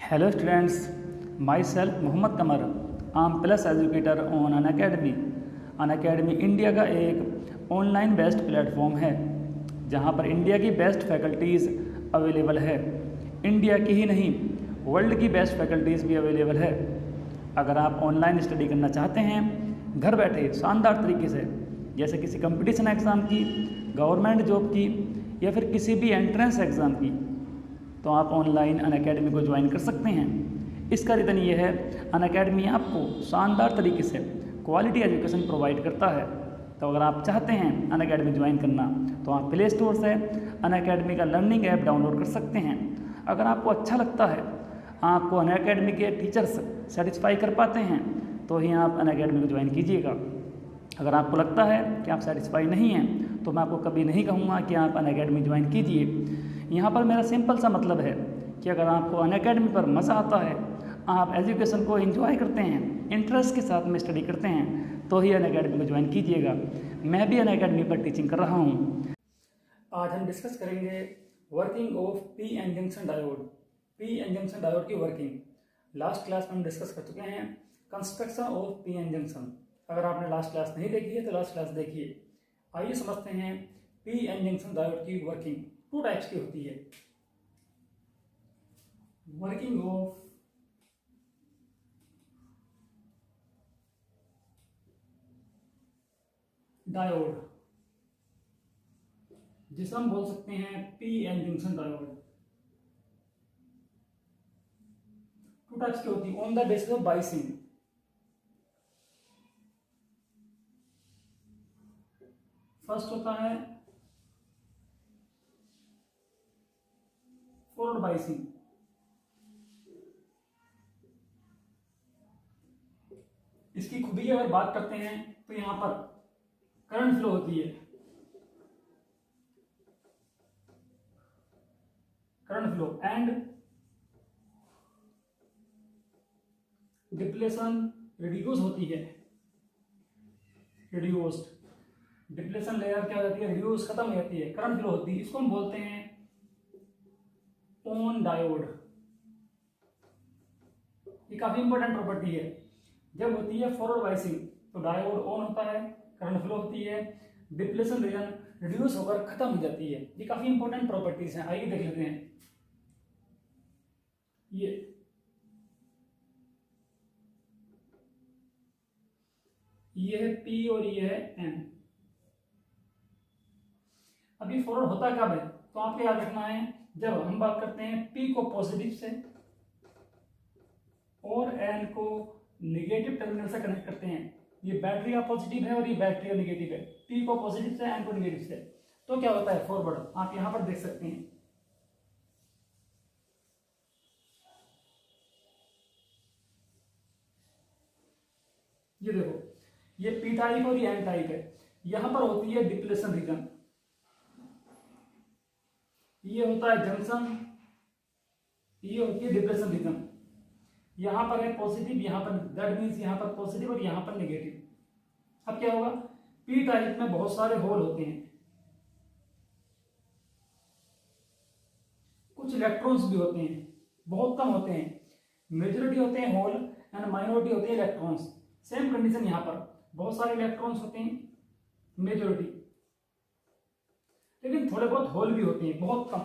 Hello students, myself Mohammad कमर, आम plus educator on Unacademy. Unacademy India का एक ऑनलाइन बेस्ट प्लेटफॉर्म है जहां पर इंडिया की बेस्ट फैकल्टीज़ अवेलेबल है। इंडिया की ही नहीं, वर्ल्ड की बेस्ट फैकल्टीज़ भी अवेलेबल है। अगर आप ऑनलाइन स्टडी करना चाहते हैं घर बैठे शानदार तरीके से, जैसे किसी कंपटीशन एग्ज़ाम की, गवर्नमेंट जॉब की या फिर किसी भी एंट्रेंस एग्ज़ाम की, तो आप ऑनलाइन अनअकैडमी को ज्वाइन कर सकते हैं। इसका रीज़न ये है, अनअकैडमी आपको शानदार तरीके से क्वालिटी एजुकेशन प्रोवाइड करता है। तो अगर आप चाहते हैं अनअकैडमी ज्वाइन करना, तो आप प्ले स्टोर से अनअकैडमी का लर्निंग ऐप डाउनलोड कर सकते हैं। अगर आपको अच्छा लगता है, आपको अनअकैडमी के टीचर्स सेटिस्फाई कर पाते हैं, तो ही आप अनअकैडमी को ज्वाइन कीजिएगा। अगर आपको लगता है कि आप सेटिस्फाई नहीं हैं, तो मैं आपको कभी नहीं कहूँगा कि आप अनअकैडमी ज्वाइन कीजिए। यहाँ पर मेरा सिंपल सा मतलब है कि अगर आपको अनअकैडमी पर मज़ा आता है, आप एजुकेशन को एंजॉय करते हैं, इंटरेस्ट के साथ में स्टडी करते हैं, तो ही अनअकैडमी को ज्वाइन कीजिएगा। मैं भी अनअकैडमी पर टीचिंग कर रहा हूँ। आज हम डिस्कस करेंगे working of p n junction diode. P n junction diode की वर्किंग लास्ट क्लास में हम डिस्कस कर चुके हैं। Construction of p n junction, अगर आपने लास्ट क्लास नहीं देखी है तो लास्ट क्लास देखिए। आइए समझते हैं पी एन जंक्शन डायोड की वर्किंग। टू टाइप्स की होती है, वर्किंग ऑफ डायोड, जिसे हम बोल सकते हैं p n junction diode. Two types की होती है on the basis of biasing. First होता है फॉरवर्ड बाइसिंग। इसकी खूबी की अगर बात करते हैं तो यहां पर करंट फ्लो होती है, current flow and depletion reduce होती है। रिड्यूस्ड डिप्लेशन लेयर क्या हो जाती है, रिड्यूस खत्म हो जाती है, करंट फ्लो होती है। इसको हम बोलते हैं ऑन डायोड। ये काफी इंपॉर्टेंट प्रॉपर्टी है। जब होती है फॉरवर्ड बाइसिंग तो डायोड ऑन होता है, करंट फ्लो होती है, डिप्लेशन रीजन रिड्यूस होकर खत्म हो जाती है। ये काफी इंपॉर्टेंट प्रॉपर्टीज हैं। आइए देख लेते हैं। ये है P और ये है N। अभी फॉरवर्ड होता कब है, तो आपको याद रखना है, जब हम बात करते हैं P को पॉजिटिव से और N को निगेटिव टर्मिनल से कनेक्ट करते हैं। ये बैटरी का पॉजिटिव है और ये बैटरी का निगेटिव है। P को पॉजिटिव से, N को निगेटिव से, तो क्या होता है फॉरवर्ड। आप यहां पर देख सकते हैं, ये देखो, ये P टाइप और ये N टाइप है। यहां पर होती है डिप्लेशन रीजन, ये होता है जंक्शन, ये होती है डिप्लेशन रीजन। यहां पर है पॉजिटिव, यहां पर, दैट मींस यहां पर पॉजिटिव और यहां पर नेगेटिव। अब क्या होगा, पी टाइप में बहुत सारे होल होते हैं, कुछ इलेक्ट्रॉन्स भी होते हैं, बहुत कम होते हैं। मेजॉरिटी होते हैं होल एंड माइनॉरिटी होते हैं इलेक्ट्रॉन्स। सेम कंडीशन यहां पर, बहुत सारे इलेक्ट्रॉन्स होते हैं, मेजॉरिटी, लेकिन थोड़े बहुत होल भी होते हैं, बहुत कम।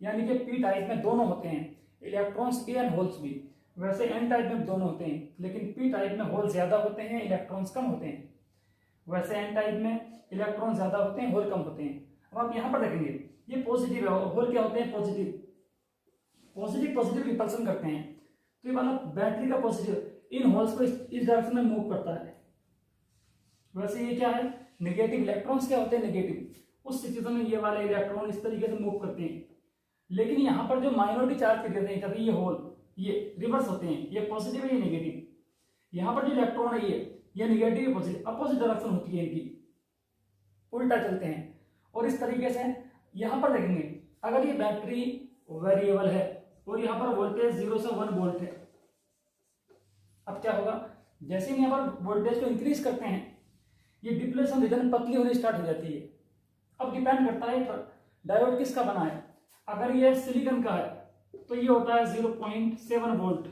यानी कि पी टाइप में दोनों होते हैं, इलेक्ट्रॉन्स भी एंड होल्स भी। वैसे एन टाइप में दोनों होते हैं, लेकिन पी टाइप में होल ज्यादा होते हैं, इलेक्ट्रॉन्स कम होते हैं। वैसे एन टाइप में इलेक्ट्रॉन ज्यादा होते हैं, होल कम होते हैं। अब आप यहां पर देखेंगे, ये पॉजिटिव है, होल क्या होते हैं, पॉजिटिव। पॉजिटिव पॉजिटिव रिपल्सन करते हैं, तो ये वाला बैटरी का पॉजिटिव इन होल्स को इस डायरेक्शन में मूव करता है। वैसे ये क्या है, नेगेटिव इलेक्ट्रॉन्स क्या होते हैं, नेगेटिव। उस सिचुएशन में ये वाले इलेक्ट्रॉन इस तरीके से मूव करते हैं। लेकिन यहां पर जो माइनॉरिटी चार्ज कर देते हैं, ये होल, ये रिवर्स होते हैं, ये पॉजिटिव है, ये नेगेटिव। यहां पर जो इलेक्ट्रॉन है, ये नेगेटिव है, पॉजिटिव, अपोजिट डायरेक्शन होती है इनकी, उल्टा चलते हैं। और इस तरीके से यहां पर देखेंगे, अगर ये बैटरी वेरिएबल है और यहां पर वोल्टेज 0 से 1 वोल्ट है, अब क्या होगा, जैसे हम यहां पर वोल्टेज को इंक्रीज करते हैं, ये डिप्लेशन रीजन पतली होनी स्टार्ट हो जाती है। अब डिपेंड करता है डायोड किसका बना है। अगर ये सिलिकॉन का है तो ये होता है 0.7 वोल्ट।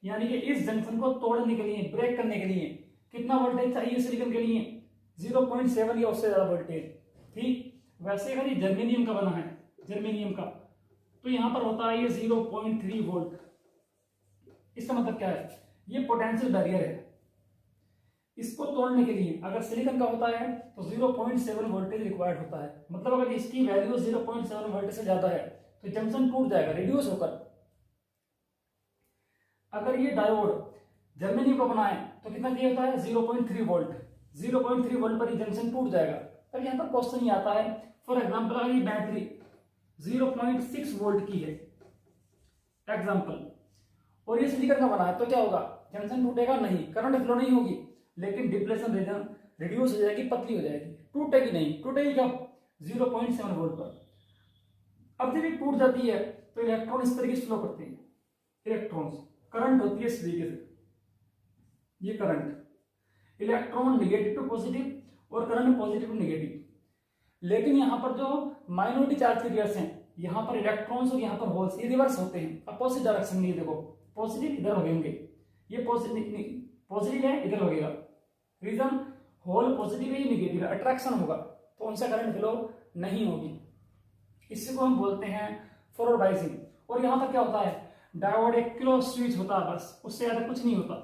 यानी कि इस जंक्शन को तोड़ने के लिए, ब्रेक करने के लिए कितना वोल्टेज चाहिए सिलिकॉन के लिए? 0.7 या उससे ज्यादा वोल्टेज। ठीक, वैसे अगर ये जर्मेनियम का बना है, जर्मेनियम का, तो यहां पर होता है ये 0.3 वोल्ट। इसका मतलब क्या है? ये पोटेंशियल बैरियर है। इसको तोड़ने के लिए अगर सिलिकॉन का होता है तो 0.7 वोल्टेज रिक्वायर्ड होता है। मतलब अगर इसकी वैल्यू 0.7 वोल्ट से ज्यादा है तो जंक्शन टूट जाएगा, रिड्यूस होकर। अगर ये डायोड जर्मेनियम का बना है तो कितना चाहिए होता है? 0.3 वोल्ट। 0.3 वोल्ट पर ये जंक्शन टूट जाएगा। तब यहां पर क्वेश्चन ही आता है, फॉर एग्जाम्पल अगर ये बैटरी 0.6 वोल्ट की है एग्जाम्पल, और ये सिलिकॉन का बना है, तो क्या होगा? जंक्शन टूटेगा नहीं, करंट फ्लो नहीं होगी, लेकिन डिप्लेशन रीजन रिड्यूस हो जाएगी, पतली हो जाएगी, टूटेगी नहीं। टूटेगी कब? 0.7 वोल्ट पर। अब जब ये टूट जाती है तो इलेक्ट्रॉन इस तरीके से फ्लो करते हैं। इलेक्ट्रॉन्स, करंट होती है इस तरीके से, ये current, electron negative to positive और करंट पॉजिटिव टू नेगेटिव। लेकिन यहां पर जो माइनॉरिटी चार्ज कैरियर्स हैं, यहां पर इलेक्ट्रॉन्स और यहां पर होल्स, ये रिवर्स होते हैं, अपोजिट डायरेक्शन में। ये देखो, पॉजिटिव इधर होंगे, ये पॉजिटिव है, इधर होगा। रीजन, होल पॉजिटिव है, ये नेगेटिव है, अट्रैक्शन होगा, तो उनसे करंट फ्लो नहीं होगी। इसी को हम बोलते हैं फॉरवर्ड बायसिंग। और यहां पर क्या होता है? डायोड एक क्लोज स्विच होता है, बस, उससे ज्यादा कुछ नहीं होता।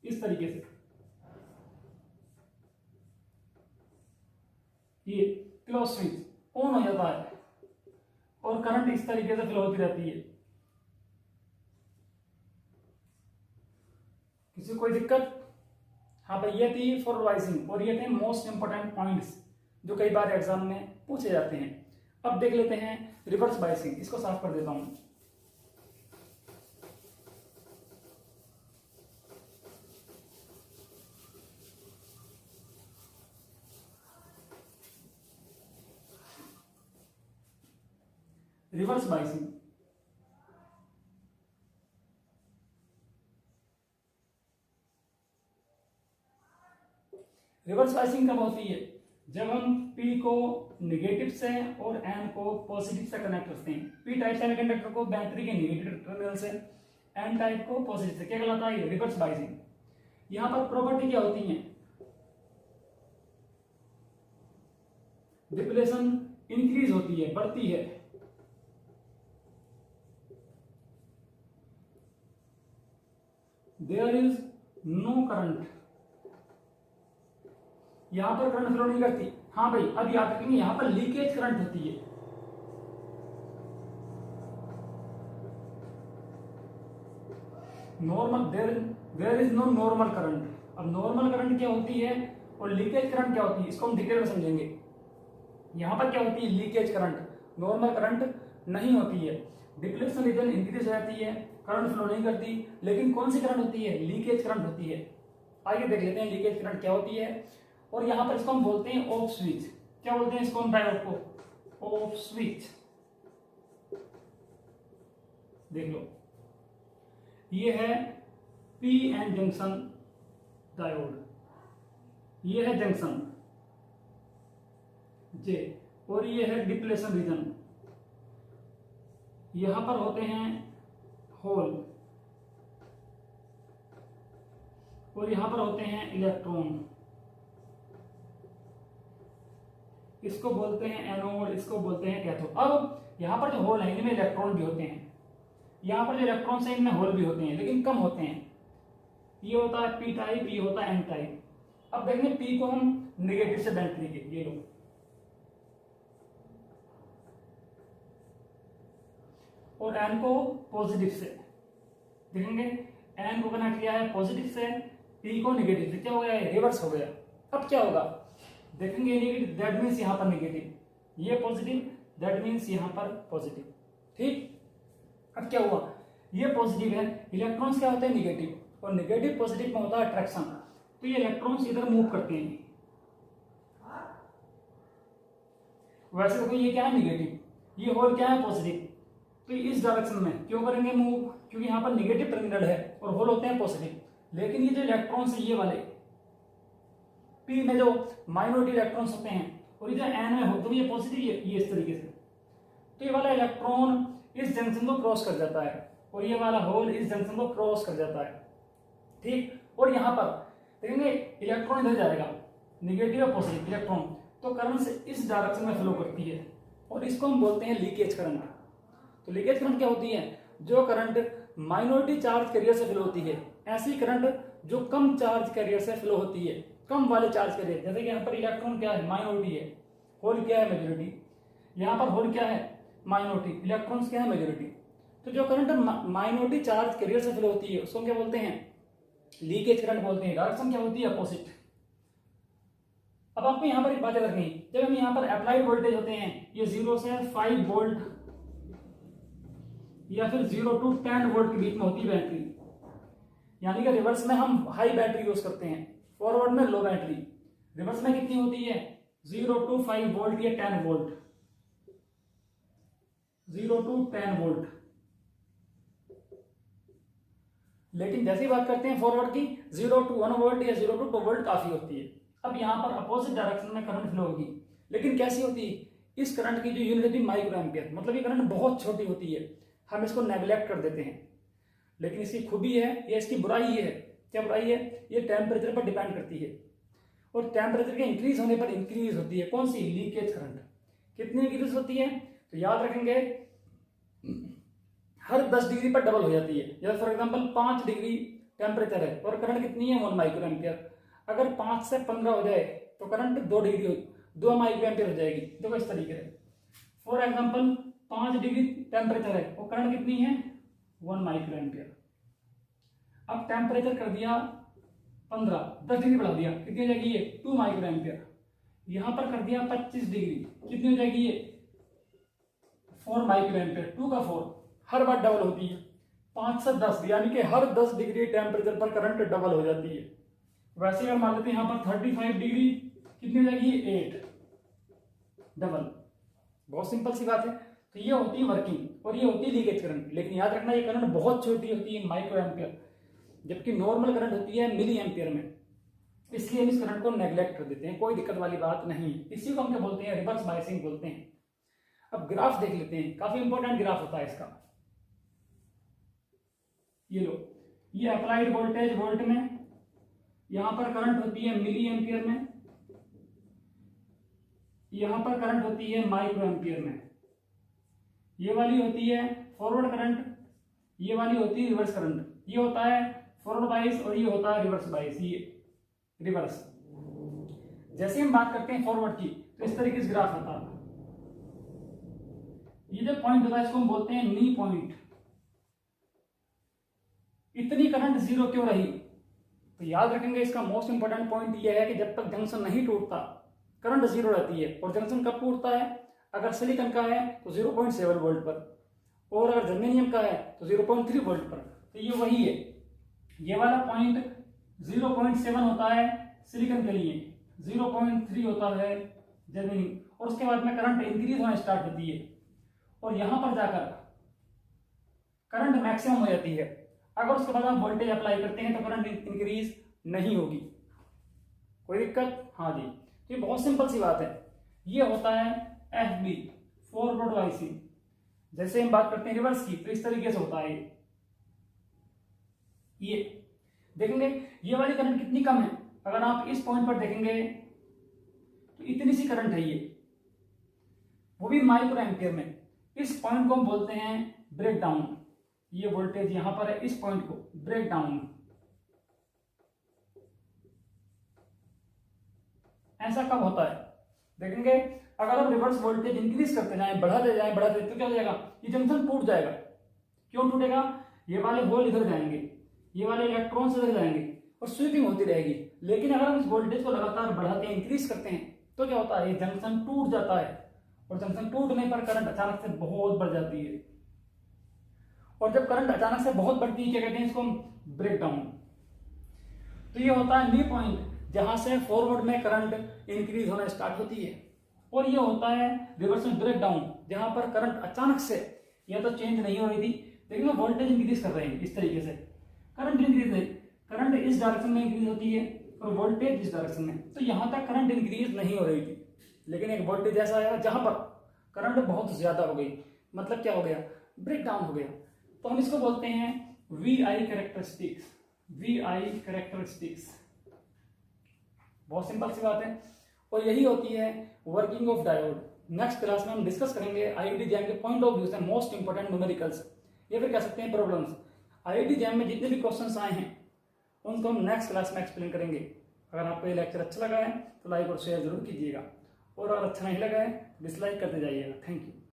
इस तरीके से ये क्लोज स्विच ऑन हो जाता है और करंट इस तरीके से फ्लो होती रहती है। किसी कोई दिक्कत? हाँ भाई, ये थी फॉरवर्ड बायसिंग और ये थे मोस्ट इंपोर्टेंट पॉइंट्स जो कई बार एग्जाम में पूछे जाते हैं। अब देख लेते हैं रिवर्स बायसिंग। इसको साफ कर देता हूं। रिवर्स बायसिंग, रिवर्स बायसिंग कब होती है? जब हम P को नेगेटिव से और N को पॉजिटिव से कनेक्ट करते हैं। P टाइप सेमीकंडक्टर को बैटरी के नेगेटिव टर्मिनल से, N टाइप को पॉजिटिव से, क्या कहलाता है? Reverse biasing. यहां पर प्रॉपर्टी क्या होती है? डिप्लेशन इंक्रीज होती है, बढ़ती है। देयर इज नो करंट, यहां पर करंट फ्लो नहीं करती। हाँ भाई, अब याद रखेंगे, यहां पर लीकेज करंट होती है। Normal, there is no normal current. अब नॉर्मल करंट क्या होती है और लीकेज करंट क्या होती है, इसको हम डिटेल में समझेंगे। यहां पर क्या होती है? लीकेज करंट, नॉर्मल करंट नहीं होती है। डिप्लेशन रीजन इंक्रीज हो जाती है, करंट फ्लो नहीं करती। लेकिन कौन सी करंट होती है? लीकेज करंट होती है। आइए देख लेते हैं लीकेज करंट क्या होती है। और यहां पर इसको हम बोलते हैं ऑफ स्विच। क्या बोलते हैं इसको हम? डायोड को ऑफ स्विच। देख लो, ये है पी एन जंक्शन डायोड, ये है जंक्शन जे, और ये है डिप्लेशन रीजन। यहां पर होते हैं होल और यहां पर होते हैं इलेक्ट्रॉन। इसको बोलते हैं एनोड, इसको बोलते हैं कैथोड। अब यहां पर जो होल है इनमें इलेक्ट्रॉन भी होते हैं, यहां पर जो इलेक्ट्रॉन्स हैं इनमें होल भी होते हैं, लेकिन कम होते हैं। ये होता है पी टाइप, ये होता है एन टाइप। अब देखेंगे पी को हम नेगेटिव से बैटरी के, ये लो, और एन को पॉजिटिव से। देखेंगे एन को कनेक्ट किया है पॉजिटिव से, पी को नेगेटिव से। क्या हो गया? रिवर्स हो गया। अब क्या होगा? देखेंगे नेगेटिव, दैट मीन्स यहां पर नेगेटिव, ये पॉजिटिव, दैट मीन्स यहां पर पॉजिटिव। ठीक, अब क्या हुआ? ये पॉजिटिव है, इलेक्ट्रॉन्स क्या होते हैं? नेगेटिव, और नेगेटिव पॉजिटिव में होता है अट्रैक्शन, तो ये इलेक्ट्रॉन्स इधर मूव करते हैं। वैसे देखो ये क्या है? नेगेटिव, ये होल क्या है? पॉजिटिव, तो इस डायरेक्शन में क्यों करेंगे मूव? क्योंकि यहां पर नेगेटिव टर्मिनल है और होल होते हैं पॉजिटिव। लेकिन ये जो इलेक्ट्रॉन्स है, ये वाले पी में जो माइनॉरिटी इलेक्ट्रॉन्स होते हैं और ये जो एन में हो, तो ये पॉजिटिव, ये इस तरीके से, तो ये वाला इलेक्ट्रॉन इस जंक्शन को क्रॉस कर जाता है और ये वाला होल इस जंक्शन को क्रॉस कर जाता है, ठीक। और यहाँ पर देखेंगे इलेक्ट्रॉन इधर जाएगा, निगेटिव और पॉजिटिव इलेक्ट्रॉन, तो करंट से इस डायरेक्शन में फ्लो करती है और इसको हम बोलते हैं लीकेज करंट। तो लीकेज करंट क्या होती है? जो करंट माइनॉरिटी चार्ज कैरियर से फ्लो होती है, ऐसी करंट जो कम चार्ज कैरियर से फ्लो होती है, कम वाले चार्ज कैरियर। जैसे कि यहाँ पर इलेक्ट्रॉन क्या है? माइनॉरिटी है, होल क्या है? मेजॉरिटी। यहाँ पर होल क्या है? माइनॉरिटी, इलेक्ट्रॉन्स क्या है? मेजॉरिटी। तो जो करंट माइनॉरिटी चार्ज कैरियर से फ्लो होती है उसको क्या बोलते हैं? लीकेज करंट बोलते हैं। डायरेक्शन क्या होती है? अपोजिट। अब आपको यहाँ पर एक बात रखनी, जब हम यहाँ पर अप्लाइड वोल्टेज होते हैं, ये 0 से 5 वोल्ट या फिर 0 to 10 वोल्ट के बीच में होती है बैटरी, यानी कि रिवर्स में हम हाई बैटरी यूज करते हैं, फॉरवर्ड में लो बैटरी। रिवर्स में कितनी होती है? 0 to 5 वोल्ट या 10 वोल्ट, 0 to 10 वोल्ट। लेकिन जैसी बात करते हैं फॉरवर्ड की, 0 to 1 वोल्ट या 0 to 2 वोल्ट काफी होती है। अब यहाँ पर अपोजिट डायरेक्शन में करंट फ्लो होगी, लेकिन कैसी होती है? इस करंट की जो यूनिट होती है माइक्रो एम्पियर, मतलब ये करंट बहुत छोटी होती है, हम इसको नेग्लेक्ट कर देते हैं। लेकिन इसकी खूबी है या इसकी बुराई है, क्या बुराई है? ये टेम्परेचर पर डिपेंड करती है और टेम्परेचर के इंक्रीज होने पर इंक्रीज होती है कौन सी? Leakage current. कितनी इंक्रीज होती है? तो याद रखेंगे हर 10 डिग्री पर डबल हो जाती है। जैसे फॉर एग्जांपल 5 डिग्री टेम्परेचर है और करंट कितनी है? 1 माइक्रो एम्पियर। अगर 5 से 15 हो जाए तो करंट 2 माइक्रो एम्पियर हो जाएगी। देखो इस तरीके से, फॉर एग्जांपल 5 डिग्री टेम्परेचर है और करंट कितनी है? 1 माइक्रो एम्पियर। अब टेम्परेचर कर दिया 15, 10 डिग्री बढ़ा दिया, कितनी हो जाएगी ये? 2 माइक्रो एम्पियर। यहां पर कर दिया 25 डिग्री, कितनी हो जाएगी ये? 4 माइक्रो एम्पियर। 2 का 4, हर बार डबल होती है। 5 से 10 यानी कि हर 10 डिग्री टेम्परेचर पर करंट डबल हो जाती है। वैसे अगर मान लेते हैं यहाँ पर 35 डिग्री, कितनी हो जाएगी? 8, डबल। बहुत सिंपल सी बात है। तो ये होती है वर्किंग और ये होती है लीकेज करंट। लेकिन याद रखना ये करंट बहुत छोटी होती है, माइक्रो एम्पियर, जबकि नॉर्मल करंट होती है मिली एम्पियर में। इसलिए हम इस करंट को नेग्लेक्ट कर देते हैं, कोई दिक्कत वाली बात नहीं। इसी को हम क्या बोलते हैं? रिवर्स बायसिंग बोलते हैं। अब ग्राफ देख लेते हैं, काफी इंपॉर्टेंट ग्राफ होता है इसका। ये लो, ये अप्लाइड वोल्टेज वोल्ट में, यहां पर करंट होती है मिली एम्पियर में, यहां पर करंट होती है माइक्रो एम्पियर में। ये वाली होती है फॉरवर्ड करंट, ये वाली होती है रिवर्स करंट। ये होता है फॉरवर्ड बाइस और ये होता है रिवर्स बाइस। ये रिवर्स। जैसे हम बात करते हैं फॉरवर्ड की तो इस तरीके से ग्राफ होता है। ये जो पॉइंट होता है इसको हम बोलते हैं नी पॉइंट। इतनी करंट 0 क्यों रही? तो याद रखेंगे इसका मोस्ट इंपोर्टेंट पॉइंट यह है कि जब तक जंक्शन नहीं टूटता करंट 0 रहती है। और जंक्शन कब टूटता है? अगर सिलिकॉन का है तो 0.7 वोल्ट पर, और अगर जर्मेनियम का है तो 0.3 वोल्ट पर। तो ये वही है, ये वाला पॉइंट 0.7 होता है सिलिकॉन के लिए, 0.3 होता है जर्मेनियम, और उसके बाद में करंट इंक्रीज होना स्टार्ट होती है और यहां पर जाकर करंट मैक्सिमम हो जाती है। अगर उसके बाद आप वोल्टेज अप्लाई करते हैं तो करंट इंक्रीज नहीं होगी। कोई दिक्कत? हाँ जी। तो ये बहुत सिंपल सी बात है। ये होता है FB, फॉरवर्ड बायसिंग। जैसे हम बात करते हैं रिवर्स की तो इस तरीके से होता है। ये देखेंगे ये वाली करंट कितनी कम है, अगर आप इस पॉइंट पर देखेंगे तो इतनी सी करंट है ये, वो भी माइक्रो एम्पियर में। इस पॉइंट को हम बोलते हैं ब्रेक डाउन। ये वोल्टेज यहां पर है, इस पॉइंट को ब्रेक डाउन। ऐसा कब होता है? देखेंगे अगर हम रिवर्स वोल्टेज इंक्रीज करते जाएं, बढ़ाते जाएं तो क्या हो जाएगा? ये जंक्शन टूट जाएगा। क्यों टूटेगा? ये वाले होल इधर जाएंगे, ये वाले इलेक्ट्रॉन्स इधर जाएंगे और स्वीपिंग होती रहेगी। लेकिन अगर हम इस वोल्टेज को लगातार बढ़ाते हैं, इंक्रीज करते हैं, तो क्या होता है? ये जंक्शन टूट जाता है और जंक्शन टूटने पर करंट अचानक से बहुत बढ़ जाती है। और जब करंट अचानक से बहुत बढ़ती है क्या कहते हैं इसको? हम ब्रेक डाउन। तो ये होता है नी पॉइंट, जहां से फॉरवर्ड में करंट इंक्रीज होना स्टार्ट होती है, और ये होता है रिवर्स में ब्रेक डाउन, जहां पर करंट अचानक से या तो चेंज नहीं हो रही थी, लेकिन वो वोल्टेज इंक्रीज कर रहे हैं। इस तरीके से करंट इंक्रीज है, करंट इस डायरेक्शन में इंक्रीज होती है और वोल्टेज इस डायरेक्शन में। तो यहां तक करंट इंक्रीज नहीं हो रही थी, लेकिन एक वोल्टेज ऐसा आया जहां पर करंट बहुत ज्यादा हो गई। मतलब क्या हो गया? ब्रेक डाउन हो गया। तो हम इसको बोलते हैं VI कैरेक्टरिस्टिक्स। VI कैरेक्टरिस्टिक्स, बहुत सिंपल सी बात है, और यही होती है working of diode. Next class में हम डिस्कस करेंगे IIT जैम के पॉइंट ऑफ व्यू से मोस्ट इंपोर्टेंट न्यूमेरिकल्स, या फिर कह सकते हैं प्रॉब्लम्स। IIT जैम में जितने भी क्वेश्चंस आए हैं उनको हम नेक्स्ट क्लास में एक्सप्लेन करेंगे। अगर आपको ये लेक्चर अच्छा लगा है तो लाइक और शेयर जरूर कीजिएगा, और अगर अच्छा नहीं लगा है डिसलाइक करते जाइएगा। Thank you.